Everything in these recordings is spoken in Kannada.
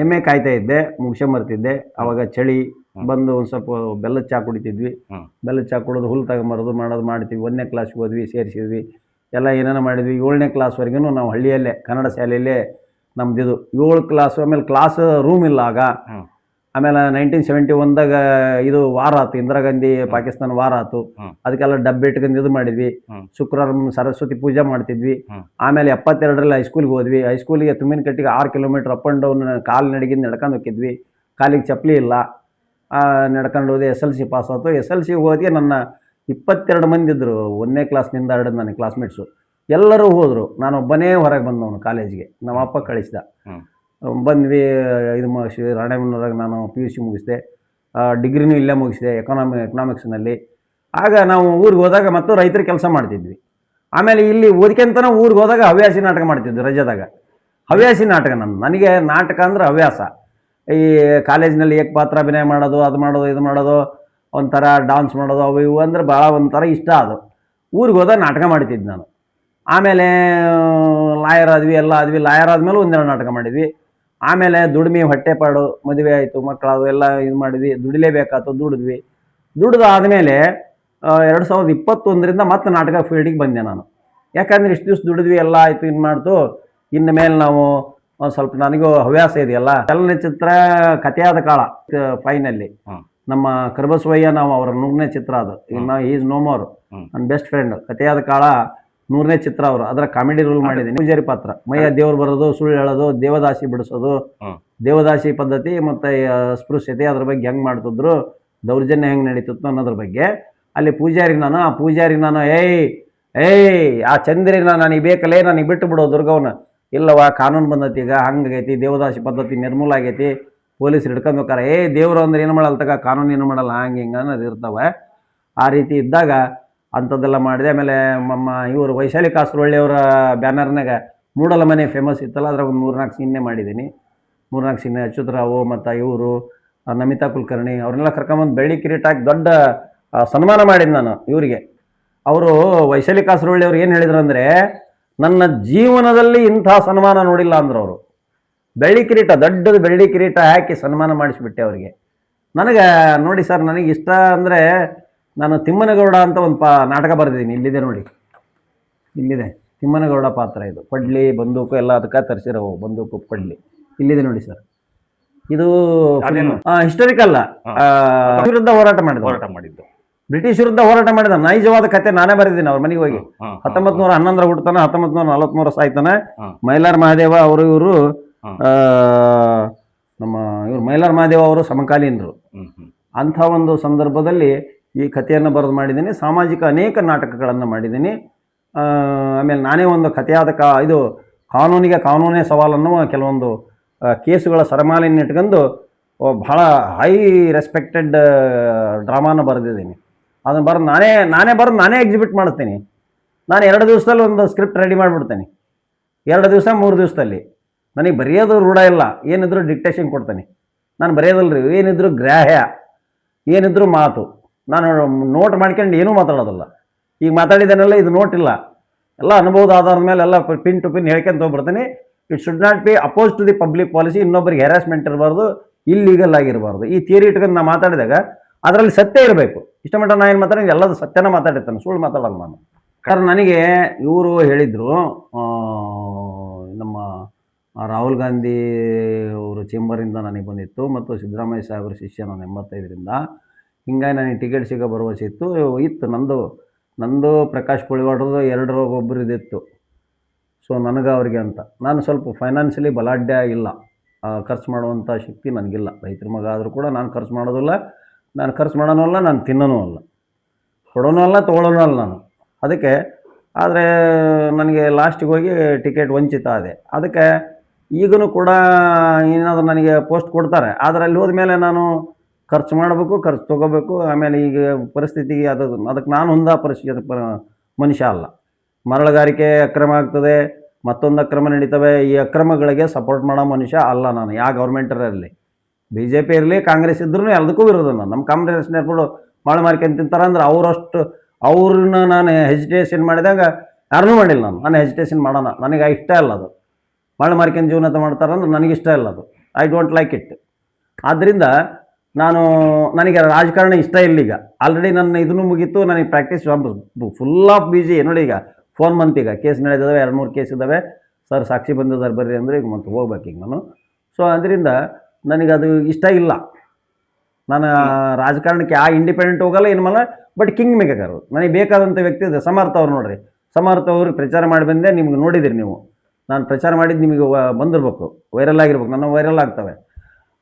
ಎಮ್ಮೆ ಕಾಯ್ತಾ ಇದ್ದೆ, ಮುಗಿಸ್ಕೊಂಬರ್ತಿದ್ದೆ. ಅವಾಗ ಚಳಿ ಬಂದು ಒಂದು ಸ್ವಲ್ಪ ಬೆಲ್ಲದ ಚಹಾ ಕುಡಿತಿದ್ವಿ. ಬೆಲ್ಲದ ಚಹಾ ಕುಡಿದು ಹುಲ್ಲು ತಗೊಂಬರೋದು ಮಾಡೋದು ಮಾಡ್ತೀವಿ. 1ನೇ ಕ್ಲಾಸ್ಗೆ ಹೋದ್ವಿ, ಸೇರಿಸಿದ್ವಿ, ಎಲ್ಲ ಏನೇನೋ ಮಾಡಿದ್ವಿ. 7ನೇ ಕ್ಲಾಸ್ವರೆಗೂ ನಾವು ಹಳ್ಳಿಯಲ್ಲೇ ಕನ್ನಡ ಶಾಲೆಯಲ್ಲೇ ನಮ್ದಿದು 7 ಕ್ಲಾಸು. ಆಮೇಲೆ ಕ್ಲಾಸ್ ರೂಮ್ ಇಲ್ಲ ಆಗ. ಆಮೇಲೆ 1971ದಾಗ ಇದು ವಾರ ಆಯ್ತು, ಇಂದಿರಾ ಗಾಂಧಿ ಪಾಕಿಸ್ತಾನ ವಾರ ಆಯ್ತು. ಅದಕ್ಕೆಲ್ಲ ಡಬ್ಬೆ ಇಟ್ಕೊಂಡು ಇದು ಮಾಡಿದ್ವಿ. ಶುಕ್ರವಾರ ಸರಸ್ವತಿ ಪೂಜೆ ಮಾಡ್ತಿದ್ವಿ. ಆಮೇಲೆ 72ರಲ್ಲಿ ಹೈಸ್ಕೂಲ್ಗೆ ಹೋದ್ವಿ. ಹೈಸ್ಕೂಲಿಗೆ ತುಮ್ಮಿನಕಟ್ಟಿಗೆ 6 ಕಿಲೋಮೀಟ್ರ್ ಅಪ್ ಆ್ಯಂಡ್ ಡೌನ್ ಕಾಲು ನಡಿಗಿಂದ ನಡ್ಕೊಂಡು ಹೋಗಿದ್ವಿ. ಕಾಲಿಗೆ ಚಪ್ಪಲಿ ಇಲ್ಲ, ನಡ್ಕೊಂಡು ಹೋದೆ. SLC ಪಾಸ್ ಆಯ್ತು. SLC ಹೋಗಿ ನನ್ನ 22 ಮಂದಿ ಇದ್ದರು 1ನೇ ಕ್ಲಾಸ್ನಿಂದ ಹಿಡಿದು ನನಗೆ ಕ್ಲಾಸ್ಮೇಟ್ಸು. ಎಲ್ಲರೂ ಹೋದರು, ನಾನು ಒಬ್ಬನೇ ಹೊರಗೆ ಬಂದವನು ಕಾಲೇಜಿಗೆ. ನಮ್ಮ ಅಪ್ಪ ಕಳಿಸ್ದ. ಬಂದ್ವಿ. ಇದು ಮುಗಿಸಿ ರಾಣೆಬೆನ್ನೂರಾಗ ನಾನು PUC ಮುಗಿಸಿದೆ. ಡಿಗ್ರಿನೂ ಇಲ್ಲೇ ಮುಗಿಸಿದೆ ಎಕನಾಮಿಕ್ಸ್ನಲ್ಲಿ. ಆಗ ನಾವು ಊರಿಗೆ ಹೋದಾಗ ಮತ್ತು ರೈತರ ಕೆಲಸ ಮಾಡ್ತಿದ್ವಿ. ಆಮೇಲೆ ಇಲ್ಲಿ ಓದ್ಕೊಂತನ ಊರಿಗೆ ಹೋದಾಗ ಹವ್ಯಾಸಿ ನಾಟಕ ಮಾಡ್ತಿದ್ವಿ ರಜಾದಾಗ. ಹವ್ಯಾಸಿ ನಾಟಕ ನನಗೆ ನಾಟಕ ಅಂದ್ರೆ ಹವ್ಯಾಸ. ಈ ಕಾಲೇಜಿನಲ್ಲಿ ಏಕಪಾತ್ರಾಭಿನಯ ಮಾಡೋದು, ಅದು ಮಾಡೋದು, ಇದು ಮಾಡೋದು, ಒಂಥರ ಡಾನ್ಸ್ ಮಾಡೋದು, ಅವು ಇವು ಅಂದ್ರೆ ಭಾಳ ಒಂಥರ ಇಷ್ಟ. ಅದು ಊರಿಗೆ ಹೋದಾಗ ನಾಟಕ ಮಾಡ್ತಿದ್ದೆ ನಾನು. ಆಮೇಲೆ ಲಾಯರ್ ಆದ್ವಿ, ಎಲ್ಲ ಆದ್ವಿ. ಲಾಯರ್ ಆದಮೇಲೆ ಒಂದೆರಡು ನಾಟಕ ಮಾಡಿದ್ವಿ. ಆಮೇಲೆ ದುಡಿಮೆ, ಹೊಟ್ಟೆಪಾಡು, ಮದುವೆ ಆಯಿತು, ಮಕ್ಕಳು ಎಲ್ಲ ಇದು ಮಾಡಿದ್ವಿ. ದುಡಿಲೇಬೇಕಾಯ್ತು, ದುಡಿದ್ವಿ. ದುಡಿದಾದ್ಮೇಲೆ 2021ರಿಂದ ಮತ್ತೆ ನಾಟಕ ಫೀಲ್ಡಿಗೆ ಬಂದೆ ನಾನು. ಯಾಕಂದ್ರೆ ಇಷ್ಟು ದಿವಸ ದುಡಿದ್ವಿ, ಎಲ್ಲ ಆಯಿತು, ಇದು ಮಾಡ್ತು. ಇನ್ನು ಮೇಲೆ ನಾವು ಒಂದು ಸ್ವಲ್ಪ ನನಗೂ ಹವ್ಯಾಸ ಇದೆಯಲ್ಲ, ಚಲನಚಿತ್ರ ಕಥೆಯಾದ ಕಾಳ ಫೈನಲ್ಲಿ ನಮ್ಮ ಕರ್ಬಸವಯ್ಯ, ನಾವು ಅವರ 100ನೇ ಚಿತ್ರ ಅದು. ಇನ್ನು ಈಸ್ ನೋ ಮೋರ್, ನನ್ನ ಬೆಸ್ಟ್ ಫ್ರೆಂಡ್. ಕಥೆಯಾದ ಕಾಳ 100ನೇ ಚಿತ್ರ ಅವರು. ಅದರ ಕಾಮಿಡಿ ರೋಲ್ ಮಾಡಿದ್ದೀನಿ. ಪೂಜಾರಿ ಪಾತ್ರ. ಮೈಯ ದೇವ್ರು ಬರೋದು, ಸುಳ್ಳು ಹೇಳೋದು, ದೇವದಾಸಿ ಬಿಡಿಸೋದು, ದೇವದಾಸಿ ಪದ್ಧತಿ ಮತ್ತು ಅಸ್ಪೃಶ್ಯತೆ ಅದ್ರ ಬಗ್ಗೆ ಹೆಂಗೆ ಮಾಡ್ತಿದ್ರು, ದೌರ್ಜನ್ಯ ಹೆಂಗೆ ನಡೀತಿತ್ತು ಅನ್ನೋದ್ರ ಬಗ್ಗೆ. ಅಲ್ಲಿ ಪೂಜಾರಿಗೆ ನಾನು, ಆ ಪೂಜಾರಿಗೆ ನಾನು, ಆ ಚಂದ್ರಿಗೆ ನನಗೆ ಬೇಕಲ್ಲೇ, ನನಗೆ ಬಿಟ್ಟು ಬಿಡೋ ದುರ್ಗವನ್ನ. ಇಲ್ಲವ, ಕಾನೂನು ಬಂದೈತಿ ಈಗ, ಹಂಗಾಗೈತಿ, ದೇವದಾಸಿ ಪದ್ಧತಿ ನಿರ್ಮೂಲ ಆಗೈತಿ, ಪೊಲೀಸರು ಹಿಡ್ಕೊಂಡು ಹೋಗ್ತಾರೆ. ದೇವರು ಅಂದ್ರೆ ಏನು ಮಾಡಲ್ಲ ತಗ, ಕಾನೂನು ಏನು ಮಾಡಲ್ಲ, ಹಂಗೆ ಹಿಂಗೆ ಅನ್ನೋದು ಇರ್ತವೆ. ಆ ರೀತಿ ಇದ್ದಾಗ ಅಂಥದ್ದೆಲ್ಲ ಮಾಡಿದೆ. ಆಮೇಲೆ ಇವರು ವೈಶಾಲಿ ಕಾಸರವಳ್ಳಿಯವರ ಬ್ಯಾನರ್ನಾಗ ಮೂಡಲ ಮನೆ ಫೇಮಸ್ ಇತ್ತಲ್ಲ, ಅದ್ರಾಗ ಒಂದು 3-4 ಸೀನ್ನೇ ಮಾಡಿದ್ದೀನಿ. 3-4 ಸೀನ್. ಅಚ್ಯುತರಾವು ಮತ್ತು ಇವರು ನಮಿತಾ ಕುಲಕರ್ಣಿ ಅವ್ರನ್ನೆಲ್ಲ ಕರ್ಕೊಂಬಂದು ಬೆಳ್ಳಿ ಕಿರೀಟ ಹಾಕಿ ದೊಡ್ಡ ಸನ್ಮಾನ ಮಾಡಿದ್ದು ನಾನು ಇವರಿಗೆ. ಅವರು ವೈಶಾಲಿ ಕಾಸರವಳ್ಳಿ ಅವ್ರು ಏನು ಹೇಳಿದ್ರು ಅಂದರೆ, ನನ್ನ ಜೀವನದಲ್ಲಿ ಇಂಥ ಸನ್ಮಾನ ನೋಡಿಲ್ಲ ಅಂದರು ಅವರು. ಬೆಳ್ಳಿ ಕಿರೀಟ, ದೊಡ್ಡದು ಬೆಳ್ಳಿ ಕಿರೀಟ ಹಾಕಿ ಸನ್ಮಾನ ಮಾಡಿಸ್ಬಿಟ್ಟೆ ಅವರಿಗೆ. ನನಗೆ ನೋಡಿ ಸರ್, ನನಗೆ ಇಷ್ಟ ಅಂದರೆ, ನಾನು ತಿಮ್ಮನಗೌಡ ಅಂತ ಒಂದು ನಾಟಕ ಬರೆದಿದ್ದೀನಿ. ಇಲ್ಲಿದೆ ನೋಡಿ, ಇಲ್ಲಿದೆ ತಿಮ್ಮನಗೌಡ ಪಾತ್ರ. ಇದು ಪಡ್ಲಿ, ಬಂದೂಕು ಎಲ್ಲ ಅದಕ್ಕೆ ತರಿಸಿರೋ ಬಂದೂಕು, ಪಡ್ಲಿ ಇಲ್ಲಿದೆ ನೋಡಿ ಸರ್. ಇದು ಹಿಸ್ಟೋರಿಕಲ್ ವಿರುದ್ಧ ಹೋರಾಟ ಮಾಡಿದ್ದು, ಬ್ರಿಟಿಷ್ ವಿರುದ್ಧ ಹೋರಾಟ ಮಾಡಿದ ನೈಜವಾದ ಕತೆ ನಾನೇ ಬರೆದಿದ್ದೀನಿ. ಅವ್ರ ಮನೆಗೆ ಹೋಗಿ 1911 ಹುಡ್ತಾನೆ, 1943 ಸಾಯ್ತಾನೆ. ಮೈಲಾರ ಮಹಾದೇವ ಅವರು, ಇವರು ನಮ್ಮ ಮೈಲಾರ ಮಹಾದೇವ ಅವರು ಸಮಕಾಲೀನರು. ಅಂಥ ಒಂದು ಸಂದರ್ಭದಲ್ಲಿ ಈ ಕಥೆಯನ್ನು ಬರೆದು ಮಾಡಿದ್ದೀನಿ. ಸಾಮಾಜಿಕ ಅನೇಕ ನಾಟಕಗಳನ್ನು ಮಾಡಿದ್ದೀನಿ. ಆಮೇಲೆ ನಾನೇ ಒಂದು ಕಥೆಯಾದ ಇದು ಕಾನೂನೇ ಸವಾಲನ್ನು ಕೆಲವೊಂದು ಕೇಸುಗಳ ಸರಮಾಲೆಯನ್ನು ಇಟ್ಕೊಂಡು ಬಹಳ ಹೈ ರೆಸ್ಪೆಕ್ಟೆಡ್ ಡ್ರಾಮಾನ ಬರೆದಿದ್ದೀನಿ. ಅದನ್ನು ಬರೆದು ನಾನೇ ಎಕ್ಸಿಬಿಟ್ ಮಾಡಿಸ್ತೀನಿ. ನಾನು 2 ದಿವಸದಲ್ಲಿ ಒಂದು ಸ್ಕ್ರಿಪ್ಟ್ ರೆಡಿ ಮಾಡಿಬಿಡ್ತೇನೆ. 2 ದಿವಸ 3 ದಿವಸದಲ್ಲಿ. ನನಗೆ ಬರೆಯೋದು ರೂಢ ಇಲ್ಲ. ಏನಿದ್ರು ಡಿಕ್ಟೇಷನ್ ಕೊಡ್ತೇನೆ ನಾನು. ಬರೆಯೋದಲ್ರಿ, ಏನಿದ್ರು ಗ್ರಾಹ್ಯ, ಏನಿದ್ರು ಮಾತು. ನಾನು ನೋಟ್ ಮಾಡ್ಕೊಂಡು ಏನೂ ಮಾತಾಡೋದಿಲ್ಲ. ಈಗ ಮಾತಾಡಿದ್ದೇನೆಲ್ಲ ಇದು ನೋಟ್ ಇಲ್ಲ, ಎಲ್ಲ ಅನುಭವದ ಆಧಾರದ ಮೇಲೆ ಎಲ್ಲ ಪಿನ್ ಟು ಪಿನ್ ಹೇಳ್ಕೊಂತ ಹೋಗ್ಬಿಡ್ತೀನಿ. It should not be oppose to the public policy. ಇನ್ನೊಬ್ಬರಿಗೆ ಹ್ಯಾರಾಸ್ಮೆಂಟ್ ಇರಬಾರ್ದು, ಇಲ್ಲೀಗಲ್ ಆಗಿರಬಾರ್ದು. ಈ ಥಿಯರಿ ಇಟ್ಕೊಂಡು ನಾನು ಮಾತಾಡಿದಾಗ ಅದರಲ್ಲಿ ಸತ್ಯ ಇರಬೇಕು. ಇಷ್ಟ ಮಟ್ಟ ನಾನು ಏನು ಮಾತಾಡಿದ್ರೆ ಎಲ್ಲದು ಸತ್ಯನ ಮಾತಾಡಿರ್ತಾನೆ, ಸುಳ್ಳು ಮಾತಾಡೋಲ್ಲ ನಾನು. ಕಾರಣ ನನಗೆ ಇವರು ಹೇಳಿದರು, ನಮ್ಮ ರಾಹುಲ್ ಗಾಂಧಿ ಅವರು ಚೇಂಬರಿಂದ ನನಗೆ ಬಂದಿತ್ತು, ಮತ್ತು ಸಿದ್ದರಾಮಯ್ಯ ಸಾಹೇಬರ ಶಿಷ್ಯ ನಾನು 85ರಿಂದ. ಹಿಂಗಾಗಿ ನನಗೆ ಟಿಕೆಟ್ ಸಿಗೋ ಭರವಸೆ ಇತ್ತು. ನಂದು ಪ್ರಕಾಶ್ ಪುಳಿವಾಡ್ರದ್ದು 2 ಒಬ್ಬರಿದ್ದಿತ್ತು. ಸೊ ನನಗೆ ಅವ್ರಿಗೆ ಅಂತ ನಾನು ಸ್ವಲ್ಪ ಫೈನಾನ್ಷಿಯಲಿ ಬಲಾಢ್ಯ ಇಲ್ಲ, ಖರ್ಚು ಮಾಡುವಂಥ ಶಕ್ತಿ ನನಗಿಲ್ಲ. ರೈತರ ಮಗ ಆದರೂ ಕೂಡ ನಾನು ಖರ್ಚು ಮಾಡೋದಿಲ್ಲ, ನಾನು ಖರ್ಚು ಮಾಡೋನೂ ಅಲ್ಲ, ನಾನು ತಿನ್ನೋನೂ ಅಲ್ಲ, ಕೊಡೋನೂ ಅಲ್ಲ, ತೊಗೊಳ್ಳೋನೂ ಅಲ್ಲ ನಾನು. ಅದಕ್ಕೆ ಆದರೆ ನನಗೆ ಲಾಸ್ಟಿಗೆ ಹೋಗಿ ಟಿಕೆಟ್ ವಂಚಿತ ಆದೆ. ಅದಕ್ಕೆ ಈಗಲೂ ಕೂಡ ಏನಾದರೂ ನನಗೆ ಪೋಸ್ಟ್ ಕೊಡ್ತಾರೆ, ಆದರೆ ಅಲ್ಲಿ ಹೋದ್ಮೇಲೆ ನಾನು ಖರ್ಚು ಮಾಡಬೇಕು, ಖರ್ಚು ತೊಗೋಬೇಕು. ಆಮೇಲೆ ಈಗ ಪರಿಸ್ಥಿತಿಗೆ ಅದಕ್ಕೆ ನಾನು ಹೊಂದೋ ಮನುಷ್ಯ ಅಲ್ಲ. ಮರಳುಗಾರಿಕೆ ಅಕ್ರಮ ಆಗ್ತದೆ, ಮತ್ತೊಂದು ಅಕ್ರಮ ನಡೀತವೆ. ಈ ಅಕ್ರಮಗಳಿಗೆ ಸಪೋರ್ಟ್ ಮಾಡೋ ಮನುಷ್ಯ ಅಲ್ಲ ನಾನು. ಯಾವ ಗೌರ್ಮೆಂಟರಲ್ಲಿ BJP ಇರಲಿ, ಕಾಂಗ್ರೆಸ್ ಇದ್ರೂ ಎಲ್ಲದಕ್ಕೂ ವಿರೋಧ ನಾನು. ನಮ್ಮ ಕಾಂಗ್ರೆಸ್ನವ್ರು ಮಾಳು ಮಾರ್ಕೊಂಡು ತಿಂತಾರೆ ಅಂದ್ರೆ ಅವ್ರನ್ನ ನಾನು ಹೆಜಿಟೇಷನ್ ಮಾಡಿದಾಗ ಯಾರನ್ನೂ ಮಾಡಿಲ್ಲ ನಾನು ಹೆಜಿಟೇಷನ್ ಮಾಡೋಣ. ನನಗೆ ಇಷ್ಟ ಇಲ್ಲ ಅದು. ಮಾಳು ಮಾರ್ಕೊಂಡು ಜೀವನ ಮಾಡ್ತಾರಂದ್ರೆ ನನಗಿಷ್ಟ ಇಲ್ಲ ಅದು. I don't like it. ಆದ್ದರಿಂದ ನನಗೆ ರಾಜಕಾರಣ ಇಷ್ಟ ಇಲ್ಲ. ಈಗ ಆಲ್ರೆಡಿ ನನ್ನ ಇದನ್ನು ಮುಗೀತು, ನನಗೆ ಪ್ರಾಕ್ಟೀಸ್ ಫುಲ್ ಆಫ್ ಬಿಜಿ. ನೋಡಿ ಈಗ ಫೋನ್ ಈಗ ಕೇಸ್ ನಡೆದಿದ್ದಾವೆ, 2-3 ಕೇಸ್ ಇದ್ದಾವೆ. ಸರ್ ಸಾಕ್ಷಿ ಬಂದಿದ್ದಾರೆ ಬರ್ರಿ ಅಂದರೆ ಈಗ ಮತ್ತೆ ಹೋಗ್ಬೇಕು ಈಗ ನಾನು. ಸೊ ಅದರಿಂದ ನನಗದು ಇಷ್ಟ ಇಲ್ಲ. ನಾನು ರಾಜಕಾರಣಕ್ಕೆ ಇಂಡಿಪೆಂಡೆಂಟ್ ಹೋಗಲ್ಲ ಏನು ಮಾಡಲ್ಲ. ಬಟ್ ಕಿಂಗ್ ಮೇಕರ್ ನನಗೆ ಬೇಕಾದಂಥ ವ್ಯಕ್ತಿ ಇದೆ. ಸಮರ್ಥ ಅವ್ರು ನೋಡ್ರಿ, ಸಮರ್ಥ ಅವರು ಪ್ರಚಾರ ಮಾಡಿ ಬಂದೆ, ನಿಮ್ಗೆ ನೋಡಿದಿರಿ ನೀವು. ನಾನು ಪ್ರಚಾರ ಮಾಡಿದ್ದು ನಿಮಗೆ ಬಂದಿರ್ಬೇಕು, ವೈರಲ್ ಆಗಿರ್ಬೇಕು, ನನ್ನ ವೈರಲ್ ಆಗ್ತವೆ.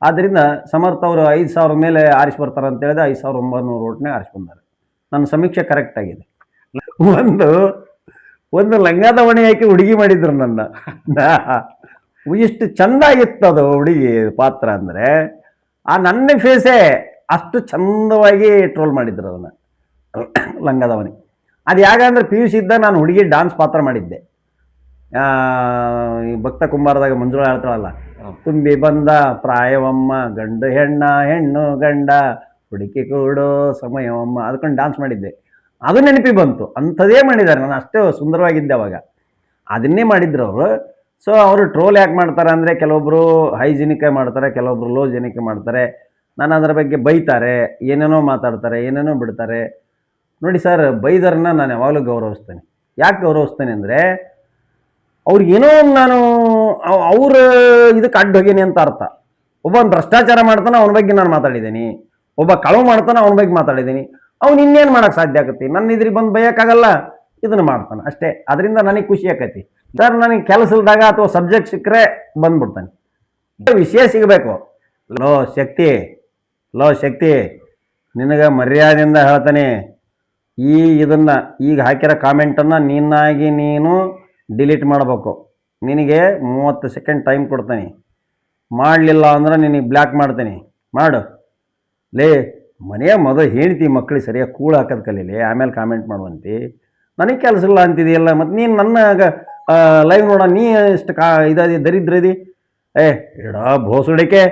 ಆದ್ದರಿಂದ ಸಮರ್ಥ ಅವರು 5,000 ಮೇಲೆ ಆರಿಸಿ ಬರ್ತಾರೆ ಅಂತ ಹೇಳಿದ್ರೆ 5,900 ಓಟ್ನೇ ಆರಿಸಿ ಬಂದ್ದಾರೆ. ನನ್ನ ಸಮೀಕ್ಷೆ ಕರೆಕ್ಟ್ ಆಗಿದೆ. ಒಂದು ಲಂಗಾದವಣಿ ಹಾಕಿ ಹುಡುಗಿ ಮಾಡಿದ್ರು ನನ್ನ. ಎಷ್ಟು ಚೆಂದ ಆಗಿತ್ತು ಅದು ಹುಡುಗಿ ಪಾತ್ರ ಅಂದರೆ, ಆ ನನ್ನ ಫೇಸೇ ಅಷ್ಟು ಚಂದವಾಗಿ ಟ್ರೋಲ್ ಮಾಡಿದ್ರು ಅದನ್ನು, ಲಂಗಾದವಣಿ. ಅದು ಯಾಕಂದ್ರೆ PUC ಇದ್ದಾಗ ನಾನು ಹುಡುಗಿ ಡಾನ್ಸ್ ಪಾತ್ರ ಮಾಡಿದ್ದೆ. ಈ ಭಕ್ತ ಕುಂಬಾರದಾಗ ಮಂಜುಳಾ ಹೇಳ್ತಾಳಲ್ಲ, ತುಂಬಿ ಬಂದ ಪ್ರಾಯವಮ್ಮ ಗಂಡು ಹೆಣ್ಣು ಗಂಡ ಹುಡುಕಿ ಕೂಡೋ ಸಮಯವಮ್ಮ, ಅದಕೊಂಡು ಡಾನ್ಸ್ ಮಾಡಿದ್ದೆ. ಅದು ನೆನಪಿ ಬಂತು. ಅಂಥದ್ದೇ ಮಾಡಿದ್ದಾರೆ. ನಾನು ಅಷ್ಟೇ ಸುಂದರವಾಗಿದ್ದೆ ಅವಾಗ. ಅದನ್ನೇ ಮಾಡಿದ್ರು ಅವರು. ಸೊ ಅವರು ಟ್ರೋಲ್ ಯಾಕೆ ಮಾಡ್ತಾರೆ ಅಂದರೆ, ಕೆಲವೊಬ್ಬರು ಹೈಜಿನಿಕ್ ಮಾಡ್ತಾರೆ, ಕೆಲವೊಬ್ರು ಲೋ ಜೆನಿಕ್ ಮಾಡ್ತಾರೆ. ನಾನು ಅದರ ಬಗ್ಗೆ ಬೈತಾರೆ, ಏನೇನೋ ಮಾತಾಡ್ತಾರೆ, ಏನೇನೋ ಬಿಡ್ತಾರೆ. ನೋಡಿ ಸರ್, ಬೈದರನ್ನ ನಾನು ಯಾವಾಗಲೂ ಗೌರವಿಸ್ತೇನೆ. ಯಾಕೆ ಗೌರವಿಸ್ತೇನೆ ಅಂದರೆ, ಅವ್ರಿಗೇನೋ ನಾನು ಅವ್ರ ಇದಕ್ಕೆ ಅಡ್ಡ ಹೋಗೀನಿ ಅಂತ ಅರ್ಥ. ಒಬ್ಬ ಭ್ರಷ್ಟಾಚಾರ ಮಾಡ್ತಾನೆ, ಅವನ ಬಗ್ಗೆ ನಾನು ಮಾತಾಡಿದ್ದೀನಿ. ಒಬ್ಬ ಕಳವು ಮಾಡ್ತಾನೆ, ಅವನ ಬಗ್ಗೆ ಮಾತಾಡಿದ್ದೀನಿ. ಅವ್ನು ಇನ್ನೇನು ಮಾಡೋಕ್ಕೆ ಸಾಧ್ಯ ಆಕತಿ? ನನ್ನ ಇದ್ರಿಗೆ ಬಂದು ಬೈಯೋಕ್ಕಾಗಲ್ಲ, ಇದನ್ನು ಮಾಡ್ತಾನೆ ಅಷ್ಟೇ. ಅದರಿಂದ ನನಗೆ ಖುಷಿ ಆಕೈತಿ ಸರ್. ನನಗೆ ಕೆಲಸ ಇಲ್ದಾಗ ಅಥವಾ ಸಬ್ಜೆಕ್ಟ್ ಸಿಕ್ಕರೆ ಬಂದ್ಬಿಡ್ತಾನೆ. ವಿಷಯ ಸಿಗಬೇಕು. ಲೋ ಶಕ್ತಿ ನಿನಗೆ ಮರ್ಯಾದೆಯಿಂದ ಹೇಳ್ತಾನೆ, ಇದನ್ನು ಈಗ ಹಾಕಿರೋ ಕಾಮೆಂಟನ್ನು ನೀನು ಡಿಲೀಟ್ ಮಾಡಬೇಕು. ನಿನಗೆ 30 ಸೆಕೆಂಡ್ ಟೈಮ್ ಕೊಡ್ತೀನಿ. ಮಾಡಲಿಲ್ಲ ಅಂದ್ರೆ ನಿನಗೆ ಬ್ಲ್ಯಾಕ್ ಮಾಡ್ತೀನಿ. ಮಾಡು ಲೇ. ಮನೆಯ ಮೊದಲು ಹೇಳ್ತಿ ಮಕ್ಕಳಿಗೆ ಸರಿಯಾಗಿ ಕೂಳು ಹಾಕೋದು ಕಲೀಲಿ, ಆಮೇಲೆ ಕಾಮೆಂಟ್ ಮಾಡುವಂತಿ. ನನಗೆ ಕೆಲಸ ಇಲ್ಲ ಅಂತಿದೆಯಲ್ಲ, ಮತ್ತು ನೀನು ನನ್ನ ಲೈವ್ ನೋಡ, ನೀ ಎಷ್ಟು ದರಿದ್ರದಿ. ಇಡ ಬೋಸುಡಿಕೆ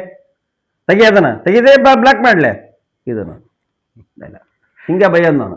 ತೆಗಿಯೋದನ್ನ ತೆಗಿದೇ ಬ್ಲ್ಯಾಕ್ ಮಾಡಲೆ ಇದನ್ನು ಹಿಂಗೆ ಬೈಯೋದು ನಾನು.